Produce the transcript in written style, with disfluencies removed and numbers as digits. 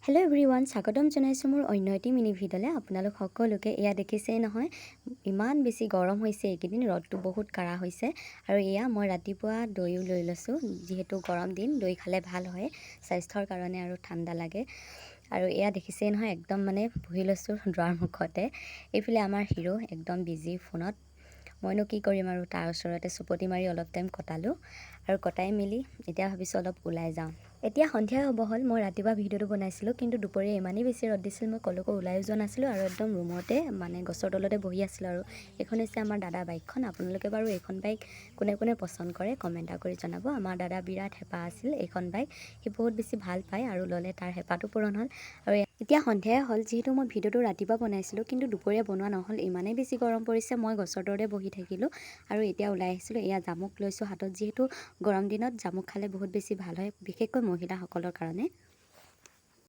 Hello' everyone, স্বাগতম জনাইছোঁ মোৰ অন্য এটি মিনি ভিডিঅ'লৈ। আপোনালোক সকলোকে এয়া দেখিছেই নহয়, ইমান বেছি গৰম হৈছে এইকেইদিন, ৰ'দটো বহুত কাঢ়া হৈছে। আৰু এয়া মই ৰাতিপুৱা দৈও লৈ লৈছোঁ, যিহেতু গৰম দিন দৈ খালে ভাল হয় স্বাস্থ্যৰ কাৰণে আৰু ঠাণ্ডা লাগে। আৰু এয়া দেখিছেই নহয়, একদম মানে বহি লৈছোঁ দুৱাৰ মুখতে। এইফালে আমাৰ হিৰো একদম বিজি ফোনত। মইনো কি কৰিম আৰু তাৰ ওচৰতে চুপতি মাৰি অলপ টাইম কটালোঁ। আৰু কটাই মেলি এতিয়া ভাবিছোঁ অলপ ওলাই যাওঁ। এতিয়া সন্ধিয়া হ'ব হ'ল। মই ৰাতিপুৱা ভিডিঅ'টো বনাইছিলোঁ, কিন্তু দুপৰীয়া ইমানেই বেছি ৰ'দ দিছিল, মই কলৈকো ওলাই যোৱা নাছিলোঁ আৰু একদম ৰুমতে মানে গছৰ তলতে বহি আছিলোঁ। আৰু এইখন হৈছে আমাৰ দাদা বাইকখন। আপোনালোকে বাৰু এইখন বাইক কোনে কোনে পচন্দ কৰে কমেণ্ট কৰি জনাব। আমাৰ দাদা বিৰাট হেঁপাহ আছিল এইখন বাইক, সি বহুত বেছি ভাল পায় আৰু ল'লে, তাৰ হেঁপাহটো পূৰণ হ'ল। আৰু এতিয়া সন্ধিয়াই হ'ল, যিহেতু মই ভিডিঅ'টো ৰাতিপুৱা বনাইছিলোঁ, কিন্তু দুপৰীয়া বনোৱা নহ'ল, ইমানেই বেছি গৰম পৰিছে। মই গছৰ তলতে বহি থাকিলোঁ আৰু এতিয়া ওলাই আহিছিলোঁ। এয়া জামুক লৈছোঁ হাতত, যিহেতু গৰম দিনত জামুক খালে বহুত বেছি ভাল হয়, বিশেষকৈ মহিলাসকলৰ কাৰণে।